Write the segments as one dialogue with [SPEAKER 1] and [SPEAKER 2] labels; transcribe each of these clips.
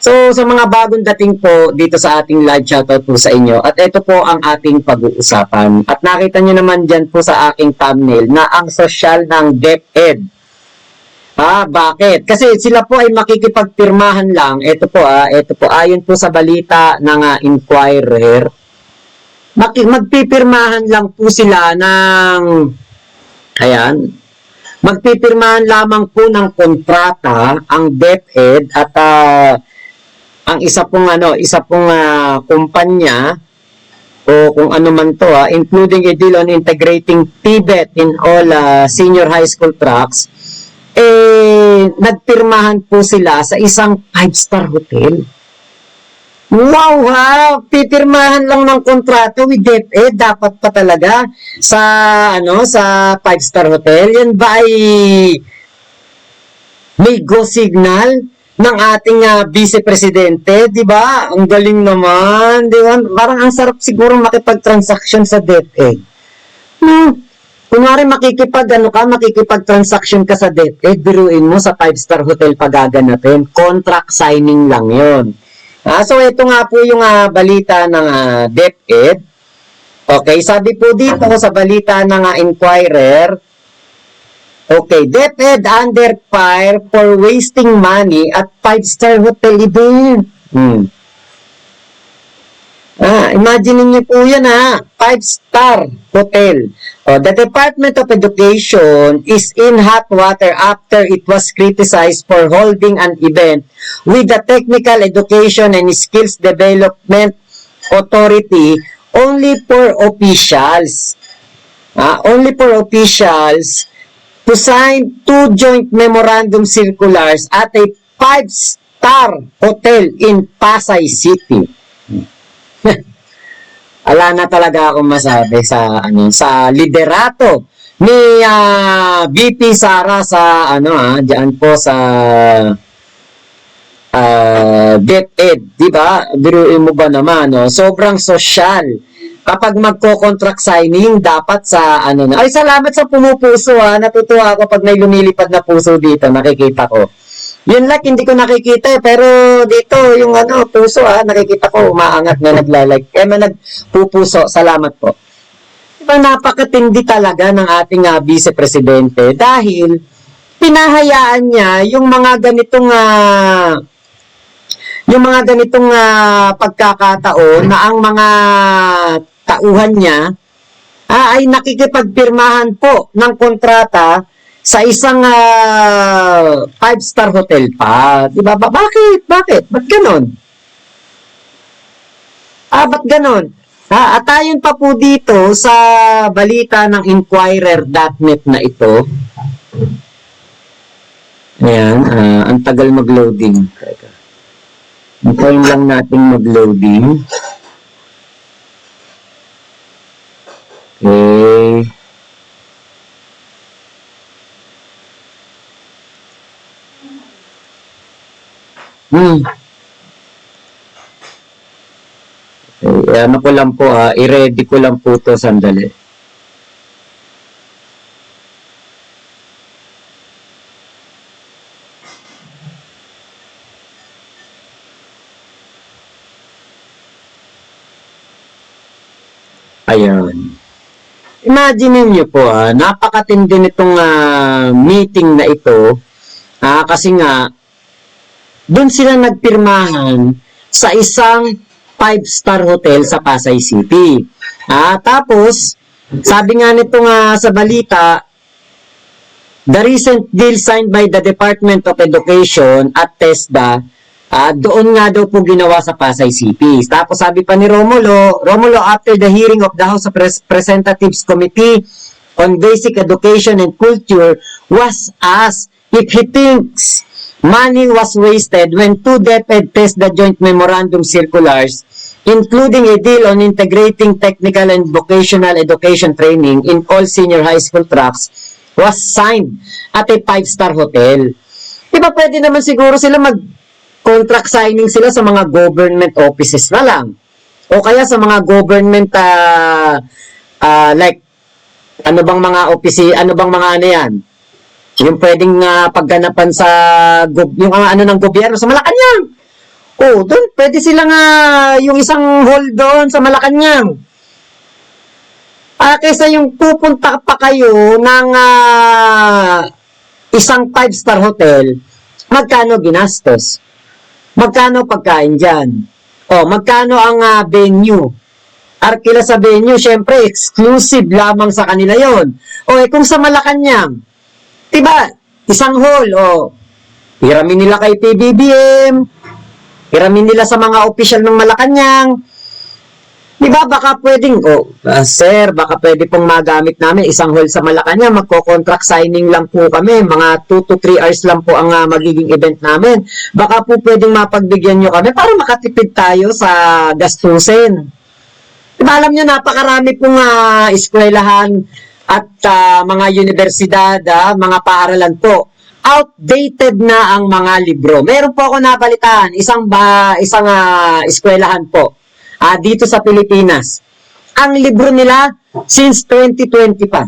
[SPEAKER 1] So, sa mga bagong dating po dito sa ating live, shoutout po sa inyo. At ito po ang ating pag-uusapan. At nakita nyo naman dyan po sa aking thumbnail na ang sosyal ng DepEd. Bakit? Kasi sila po ay makikipagpirmahan lang. Ito po ayon po sa balita ng Inquirer. Magpipirmahan lang po sila ng, magpipirmahan lamang po ng kontrata ang DepEd at ang isa pong kumpanya o kung ano man to including a deal on integrating TVET in all senior high school tracks, nagpirmahan po sila sa isang 5-star hotel. Wow pipirmahan lang ng kontrata with DepEd, dapat pa talaga sa 5-star hotel. Yan ba ay may go signal ng ating vice-presidente, di ba? Ang galing naman, di ba? Parang ang sarap siguro makipag-transaction sa DepEd. Kunwari makikipag-transaction ka sa DepEd, biruin mo sa 5-star hotel pagaganapin. Contract signing lang yon. So, ito nga po yung balita ng DepEd. Okay, sabi po dito sa balita ng Inquirer, okay, DepEd under fire for wasting money at 5-star hotel event. Imagine niyo po yan 5-star hotel. The Department of Education is in hot water after it was criticized for holding an event with the Technical Education and Skills Development Authority only for officials. Only for officials to sign 2 joint memorandum circulars at a 5-star hotel in Pasay City. Ala na talaga akong masabi sa liderato ni VP Sara sa diyan po sa DepEd, di ba? Biruin mo ba naman, sobrang sosyal. Kapag magko-contract signing, dapat sa Ay, salamat sa pumupuso Natutuwa ako pag may lumilipad na puso dito, nakikita ko. Yun hindi ko nakikita pero dito yung puso nakikita ko umaangat na naglalike. Nagpupuso, salamat po. Diba, napakatindi talaga ng ating vice-presidente dahil pinahayaan niya yung mga ganitong pagkakataon na ang mga tauhan niya ay nakikipagpirmahan po ng kontrata sa isang 5-star hotel pa. Diba? Bakit? Ba't ganon? Ba't ganon? At ayon pa po dito sa balita ng Inquirer.net na ito. Ayan, ang tagal mag-loading. Hintayin lang natin mag-loading. Okay. Okay, ko lang po i-ready ko lang po to sandali. Ayan. Imagine niyo po napakatindi nitong meeting na ito kasi nga doon sila nagpirmahan sa isang 5-star hotel sa Pasay City. Tapos, sabi nga nito sa balita, the recent deal signed by the Department of Education at TESDA, doon nga daw po ginawa sa Pasay City. Tapos sabi pa ni Romulo, after the hearing of the House of Representatives Committee on Basic Education and Culture, was asked if he thinks money was wasted when 2 DepEd TESDA joint memorandum circulars, including a deal on integrating technical and vocational education training in all senior high school tracks, was signed at a 5-star hotel. Diba pwede naman siguro sila mag-contract signing sila sa mga government offices na lang. O kaya sa mga government like ano bang mga yan? Yung pwedeng pagganapan sa yung ng gobyerno sa Malacanang. Oh, doon, pwede silang yung isang hall doon sa Malacanang. Kaysa yung pupunta pa kayo ng isang 5-star hotel, magkano ginastos? Magkano pagkain dyan? O, magkano ang venue? Arkila sa venue, syempre, exclusive lamang sa kanila yon. O, kung sa Malacanang, diba, isang hall, hiramin nila kay PBBM, hiramin nila sa mga opisyal ng Malacanang. Diba, baka pwedeng, sir, baka pwede pong magamit namin isang hall sa Malacanang, magko-contract signing lang po kami, mga 2 to 3 hours lang po ang magiging event namin. Baka po pwedeng mapagbigyan nyo kami para makatipid tayo sa gastusin. Diba, alam nyo, napakarami pong eskwelahan at mga universidad, mga paaralan po. Outdated na ang mga libro. Meron po ako nabalitaan, isang eskwelahan po. Dito sa Pilipinas. Ang libro nila since 2020 pa.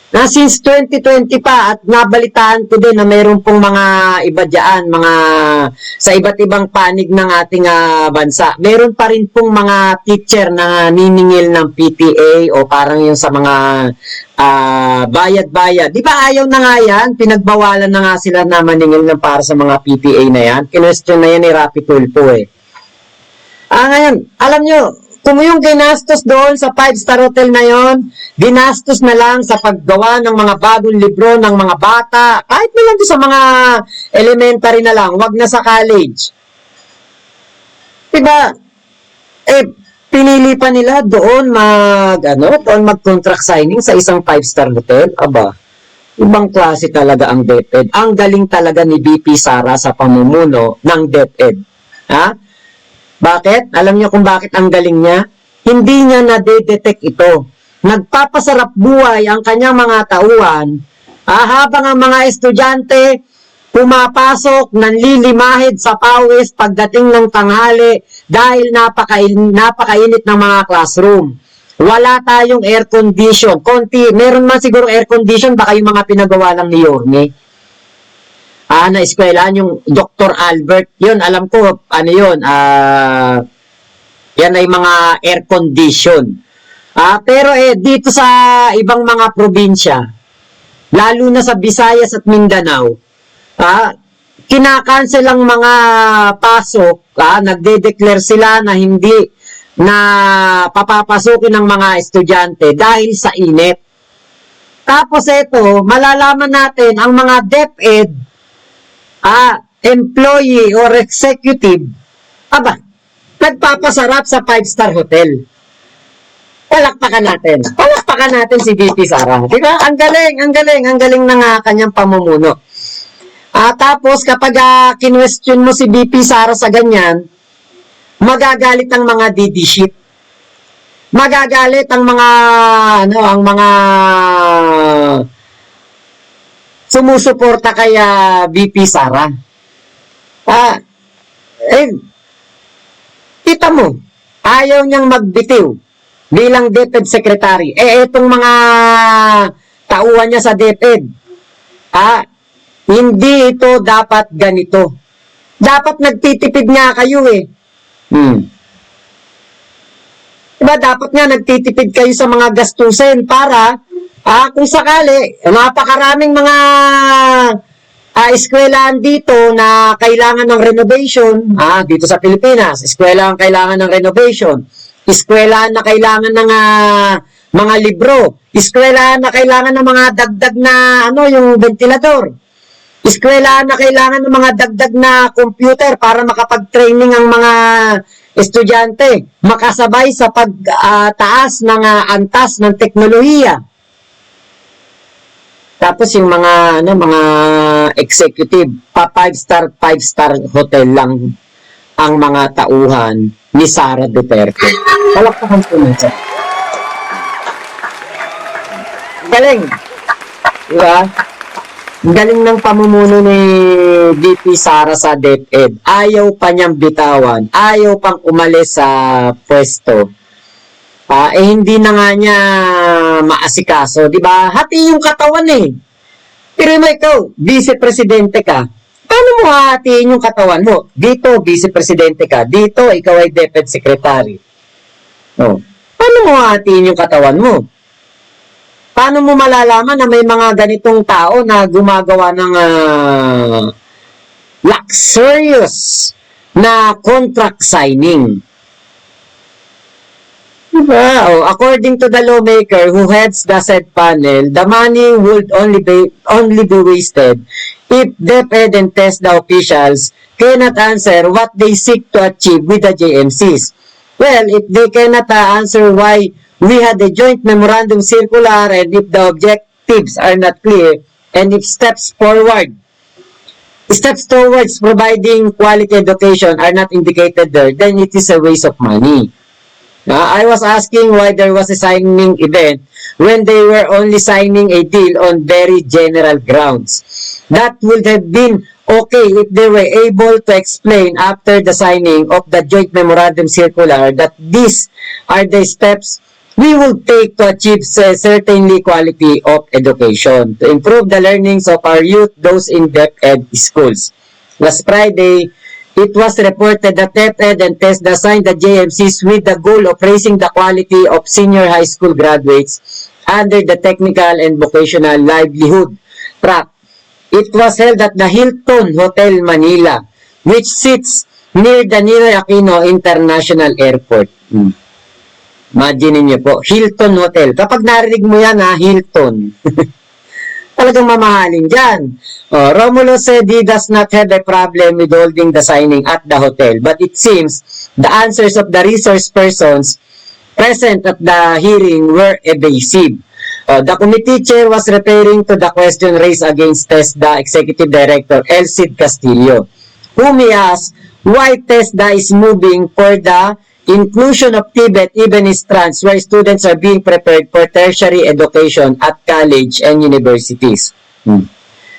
[SPEAKER 1] Since 2020 pa at nabalitaan ko din na mayroon pong mga iba dyan, mga sa iba't ibang panig ng ating bansa. Meron pa rin pong mga teacher na niningil ng PTA o parang yung sa mga bayad-bayad. Di ba ayaw na nga yan? Pinagbawalan na nga sila na maningil ng para sa mga PTA na yan. Kinwestiyon na yan ni Rapi Tulfo eh. Ngayon, alam nyo, kung yung ginastos doon sa 5-star hotel na yon, ginastos na lang sa paggawa ng mga bagong libro ng mga bata, kahit na lang doon sa mga elementary na lang, wag na sa college. Diba? Pinili pa nila doon mag-contract signing sa isang 5-star hotel. Aba, ibang klase talaga ang DepEd. Ang galing talaga ni BP Sara sa pamumuno ng DepEd. Bakit? Alam niyo kung bakit ang galing niya? Hindi niya na-detect ito. Nagpapasarap buhay ang kanyang mga tauhan habang ang mga estudyante pumapasok, nanlilimahid sa pawis pagdating ng tanghali dahil napakainit ng mga classroom. Wala tayong air condition. Meron man siguro air condition, baka yung mga pinagawa lang ni Yorme. Na eskwelahan yung Dr. Albert. Yun, alam ko, yun, yan ay mga air condition. Pero dito sa ibang mga probinsya, lalo na sa Visayas at Mindanao, kinakancel ang mga pasok, nagde-declare sila na hindi na papapasukin ng mga estudyante dahil sa init. Tapos ito, malalaman natin ang mga DepEd, employee or executive, nagpapasarap sa 5-star hotel. Palakpakan natin si BP Sara. Diba? Ang galing ng kanyang pamumuno. Tapos kapag kinwestiyon mo si BP Sara sa ganyan, magagalit ang mga DD sheet. Magagalit ang mga sumusuporta kay BP Sara. Kita mo, ayaw niyang magbitiw bilang DepEd Secretary. Itong mga tauhan niya sa DepEd, hindi ito dapat ganito. Dapat nagtitipid nga kayo eh. Diba, dapat nga nagtitipid kayo sa mga gastusin para kung sakali, napakaraming mga eskwelahan dito na kailangan ng renovation, dito sa Pilipinas, eskwelahan kailangan ng renovation, eskwelahan na kailangan ng mga libro, eskwelahan na kailangan ng mga dagdag na yung ventilador, eskwelahan na kailangan ng mga dagdag na computer para makapag-training ang mga estudyante, makasabay sa pagtaas ng antas ng teknolohiya. Tapos yung mga executive, 5-star hotel lang ang mga tauhan ni Sara Duterte. Palakpakan po natin. Galing. Diba? Galing ng pamumuno ni BP Sara sa DepEd. Ayaw pa niyang bitawan. Ayaw pang umalis sa pwesto. Hindi na nga niya maasikaso. Diba? Hati yung katawan eh. Pero mo ikaw, vice-presidente ka. Paano mo hahatiin yung katawan mo? Dito, vice presidente ka. Dito, ikaw ay DepEd secretary. Oh. Paano mo hahatiin yung katawan mo? Paano mo malalaman na may mga ganitong tao na gumagawa ng luxurious na contract signing? Diba? Oh, according to the lawmaker who heads the said panel, the money would only be wasted if DepEd and TESDA officials cannot answer what they seek to achieve with the JMCs. Well, if they cannot answer why we had a joint memorandum circular and if the objectives are not clear and if steps towards providing quality education are not indicated there, then it is a waste of money. I was asking why there was a signing event when they were only signing a deal on very general grounds. That would have been okay if they were able to explain after the signing of the joint memorandum circular that these are the steps we will take to achieve certainly quality of education, to improve the learnings of our youth, those in DepEd schools. Last Friday, it was reported that DepEd and TESDA signed the JMCs with the goal of raising the quality of senior high school graduates under the technical and vocational livelihood track. It was held at the Hilton Hotel Manila, which sits near the Ninoy Aquino International Airport. Imagine niyo po, Hilton Hotel. Kapag narinig mo yan, Hilton. Talagang mamahalin dyan. Romulo said he does not have a problem with holding the signing at the hotel, but it seems the answers of the resource persons present at the hearing were evasive. The committee chair was referring to the question raised against TESDA Executive Director Elcid Castillo, whom he asked why TESDA is moving for the inclusion of TVET even in strands where students are being prepared for tertiary education at college and universities.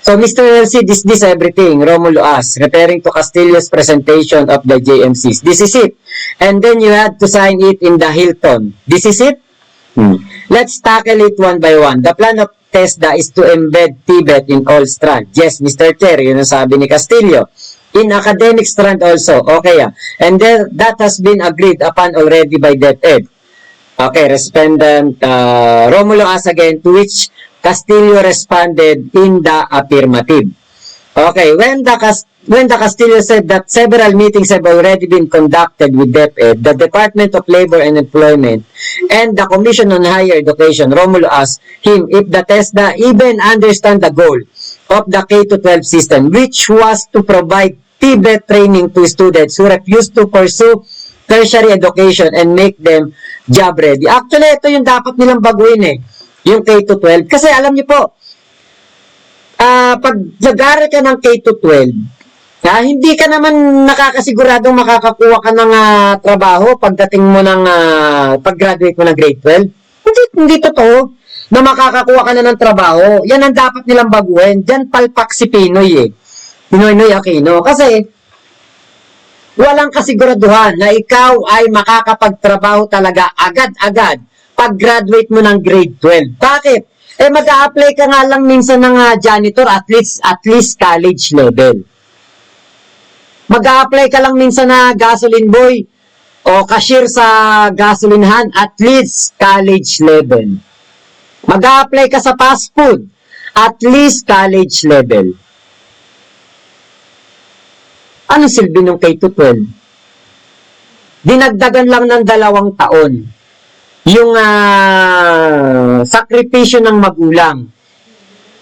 [SPEAKER 1] So, Mr. Elcid, is this everything? Romulo asked, referring to Castillo's presentation of the JMCs. This is it. And then you had to sign it in the Hilton. This is it? Let's tackle it one by one. The plan of TESDA is to embed TVET in all strands. Yes, Mr. Chair, yun ang sabi ni Castillo. In academic strand also. Okay, and then that has been agreed upon already by DepEd. Okay, respondent Romulo asked again, to which Castillo responded in the affirmative. Okay, when the Castillo said that several meetings have already been conducted with DepEd, the Department of Labor and Employment, and the Commission on Higher Education, Romulo asked him if the TESDA even understand the goal of the K-12 system, which was to provide TVET training to students who refuse to pursue tertiary education and make them job ready. Actually, ito yung dapat nilang baguhin yung K-12. Kasi alam niyo po, pag nag-aaral ka ng K-12, hindi ka naman nakakasiguradong makakakuha ka ng trabaho pagdating mo ng pag-graduate mo ng grade 12. Hindi totoo na makakakuha ka na ng trabaho. Yan ang dapat nilang baguhin. Diyan palpak si Pinoy Pinoy Aquino. Kasi walang kasiguraduhan na ikaw ay makakapagtrabaho talaga agad-agad pag-graduate mo ng grade 12. Bakit? Mag-a-apply ka nga lang minsan ng janitor at least college level. Mag-a-apply ka lang minsan na gasoline boy o cashier sa gasolinhan at least college level. Mag-a-apply ka sa fast food at least college level. Ano silbi ng K-12? Dinagdagan lang ng 2 taon yung sakripisyo ng magulang.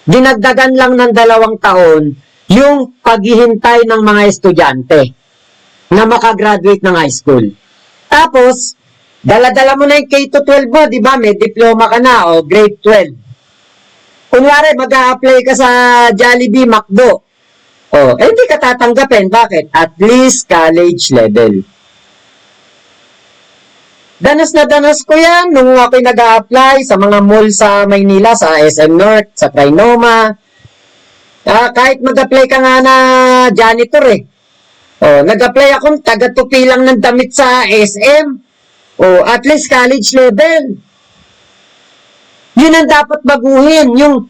[SPEAKER 1] Dinagdagan lang ng 2 taon yung paghihintay ng mga estudyante na makagraduate ng high school. Tapos, dala-dala mo na yung K-12 mo, di ba? May diploma ka na o grade 12. Kunwari, mag-a-apply ka sa Jollibee, McDo. Hindi ka tatanggapin. Bakit? At least college level. Danas na danas ko yan nung ako'y nag-a-apply sa mga mall sa Maynila, sa SM North, sa Trinoma. Kahit mag-apply ka nga na janitor nag-apply akong taga-tupi lang ng damit sa SM. At least college level. Yun ang dapat baguhin. Yung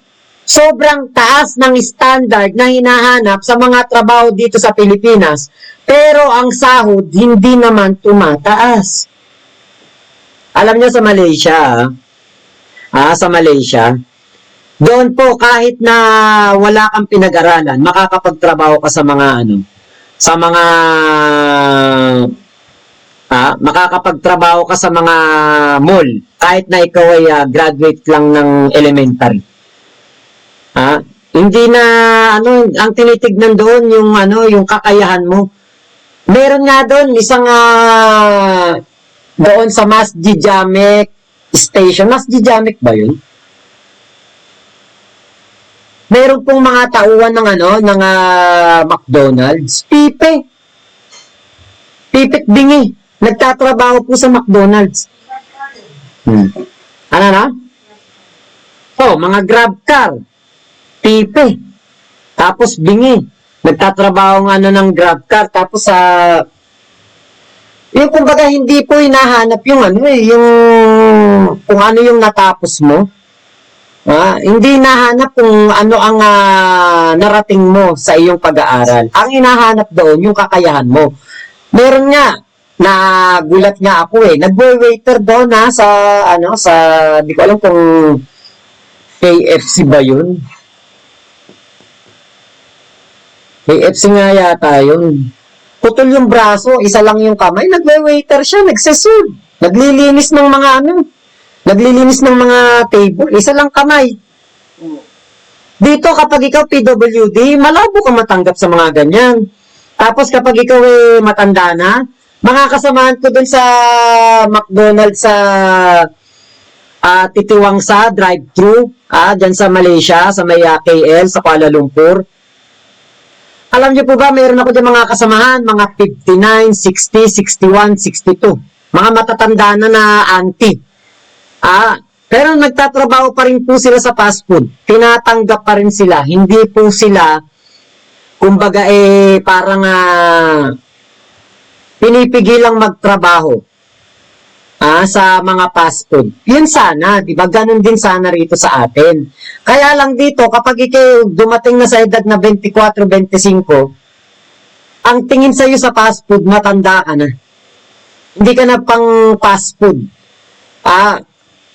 [SPEAKER 1] sobrang taas ng standard na hinahanap sa mga trabaho dito sa Pilipinas, pero ang sahod hindi naman tumataas. Alam niyo sa Malaysia, sa Malaysia, doon po kahit na wala kang pinag-aralan, makakapagtrabaho ka sa mga makakapagtrabaho ka sa mga mall kahit na ikaw ay graduate lang ng elementary. Hindi na ang tinitignan doon yung kakayahan mo. Meron nga doon isang doon sa Masjid Jamek station. Masjid Jamek ba 'yun? Meron pong mga tauhan ng McDonald's. Pipit bingi. Nagtatrabaho po sa McDonald's. Ano na? Mga grab car. Pipe. Tapos bingi. Nagtatrabaho ng grab car. Tapos yung kumbaga hindi po hinahanap yung kung ano yung natapos mo. Hindi hinahanap kung ano ang narating mo sa iyong pag-aaral. Ang hinahanap doon yung kakayahan mo. Meron nga nagulat nga ako nagwe-waiter doon sa di ko alam kung KFC ba yun? KFC nga yata yun. Putol yung braso, isa lang yung kamay, nagwe-waiter siya, nagseserve. Naglilinis ng mga table, isa lang kamay. Dito kapag ikaw PWD, malabo ka matanggap sa mga ganyan. Tapos kapag ikaw matanda na, mga kasamahan ko dun sa McDonald's sa Titiwang sa drive-thru, dyan sa Malaysia, sa may KL, sa Kuala Lumpur. Alam niyo po ba, meron ako dyan mga kasamahan, mga 59, 60, 61, 62. Mga matatanda na auntie. Pero nagtatrabaho pa rin po sila sa fast food. Tinatanggap pa rin sila. Hindi po sila, kumbaga parang pinipigilang magtrabaho sa mga fast food. Yun sana, di ba? Ganun din sana rito sa atin. Kaya lang dito, kapag ikaw dumating na sa edad na 24, 25, ang tingin sa'yo sa fast food, matanda ka na. Hindi ka na pang fast food.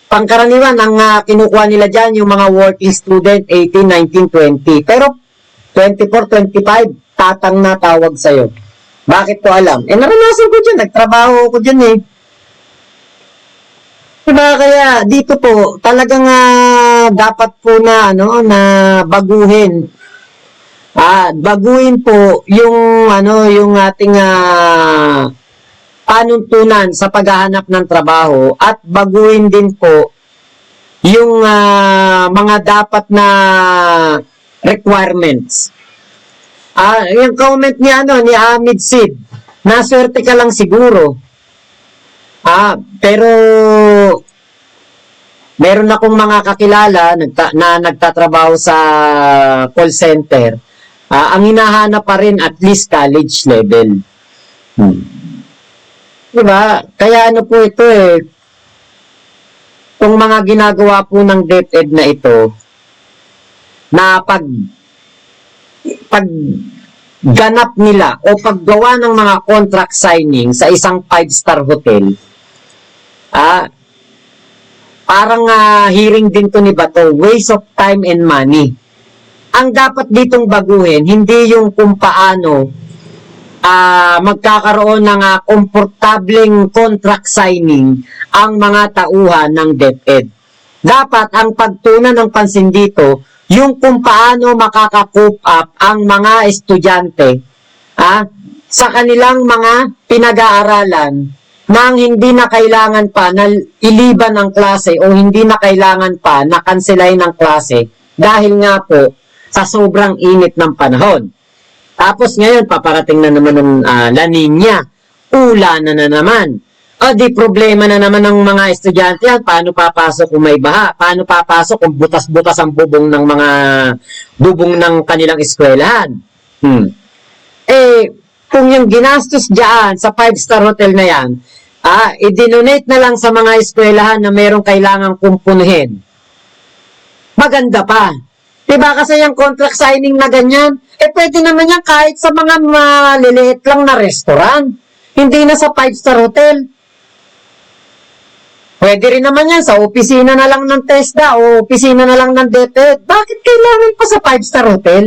[SPEAKER 1] Pangkaraniwan, ang kinukuha nila dyan, yung mga working student, 18, 19, 20. Pero 24, 25, tatang na tawag sa'yo. Bakit ko alam? Naranasan ko dyan, nagtrabaho ko dyan Diba, kaya dito po, talagang dapat po na baguhin. Baguhin po yung ating panuntunan sa paghahanap ng trabaho at baguhin din po yung mga dapat na requirements. Yung comment ni ni Ahmed Sid, naswerte ka lang siguro. Pero meron akong mga kakilala na nagtatrabaho sa call center. Ang hinahanap pa rin at least college level. Diba? Kaya po ito kung mga ginagawa po ng DepEd na ito, na pagganap nila o paggawa ng mga contract signing sa isang 5-star hotel, parang hearing din to ni Bato, waste of time and money. Ang dapat ditong baguhin, hindi yung kung paano magkakaroon ng komportableng contract signing ang mga tauhan ng DepEd. Dapat ang pagtunan ng pansin dito, yung kung paano makaka-cope up ang mga estudyante sa kanilang mga pinag-aaralan nang hindi na kailangan pa na iliban ng klase o hindi na kailangan pa na kanselahin ng klase dahil nga po sa sobrang init ng panahon. Tapos ngayon, paparating na naman ng La Nina. Ulan na naman. Di problema na naman ng mga estudyante yan. Paano papasok kung may baha? Paano papasok kung butas-butas ang bubong ng kanilang eskwelahan? Kung yung ginastos dyan sa 5-star hotel na yan, i-donate na lang sa mga eskwelahan na merong kailangang kumpunuhin. Maganda pa. Diba kasi yung contract signing na ganyan, pwede naman yan kahit sa mga maliliit lang na restaurant. Hindi na sa 5-star hotel. Pwede rin naman yan sa opisina na lang ng TESDA o opisina na lang ng DepEd. Bakit kailangan pa sa 5-star hotel?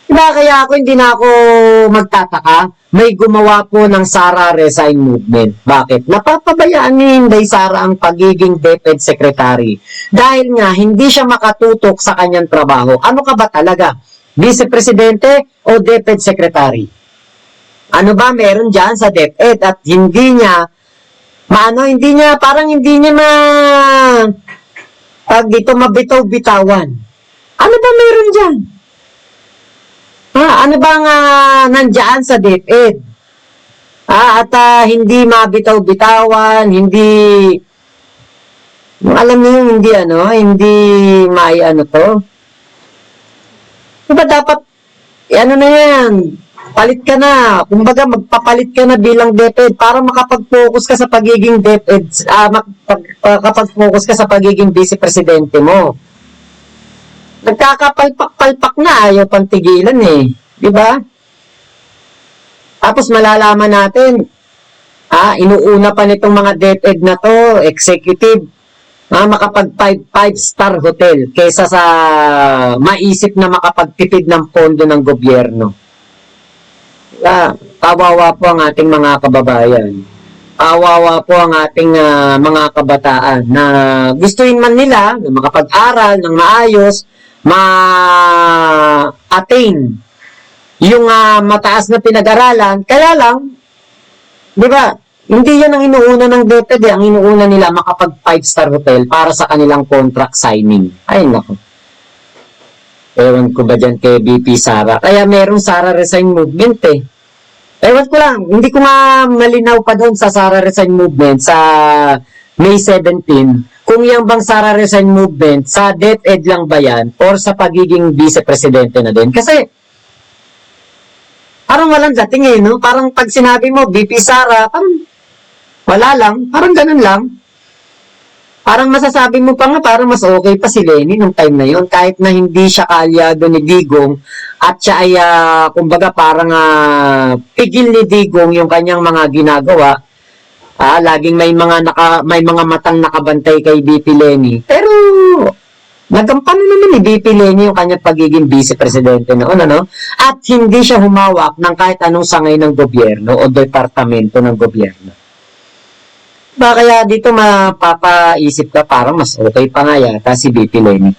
[SPEAKER 1] Diba kaya ako hindi na ako magtataka? May gumawa po ng Sara Resign Movement. Bakit? Napapabayaan ni Inday Sara ang pagiging DepEd Secretary. Dahil nga, hindi siya makatutok sa kanyang trabaho. Ano ka ba talaga? Vice Presidente o DepEd Secretary? Ano ba meron dyan sa DepEd at hindi niya pag dito mabitaw-bitawan. Ano ba meron dyan? Ano bang nandyan sa DepEd? At hindi mabitaw-bitawan, hindi alam niyo hindi to. Diba dapat, na yan, palit ka na. Kumbaga, magpapalit ka na bilang DepEd para makapag-focus ka sa pagiging DepEd, makapag-focus ka sa pagiging Vice Presidente mo. Nagkakapalpak-palpak na, ayaw pang tigilan Diba? Tapos malalaman natin, inuuna pa nitong mga DepEd na to, executive, makapag 5-star hotel kaysa sa maisip na makapagtipid ng pondo ng gobyerno. Kawawa po ang ating mga kababayan. Kawawa po ang ating mga kabataan na gustuin man nila na makapag-aral ng maayos, ma-attain yung mataas na pinag-aralan. Kaya lang, di ba, hindi yan ang inuuna ng DepEd. Ang inuuna nila makapag 5-star hotel para sa kanilang contract signing. Ay, nako. Ewan ko ba dyan kay VP Sara? Kaya merong Sara Resign Movement Ewan ko lang, hindi ko malinaw pa doon sa Sara Resign Movement sa May 17, kung yung bang Sara Resign Movement, sa DepEd lang ba yan or sa pagiging vice-presidente na din? Kasi, parang walang dating no? Parang pag sinabi mo, VP Sara, parang wala lang, parang ganun lang. Parang masasabi mo pa nga, parang mas okay pa si Lenny nung time na yun, kahit na hindi siya kaalyado ni Digong, at siya ay, kumbaga parang pigil ni Digong yung kanyang mga ginagawa. Laging may mga matang nakabantay kay VP Lenny. Pero, nagampano naman ni VP Lenny yung kanyang pagiging vice-presidente noon, At hindi siya humawak ng kahit anong sangay ng gobyerno o departamento ng gobyerno. Kaya dito mapapaisip ka parang mas okay pa nga yata si VP Lenny.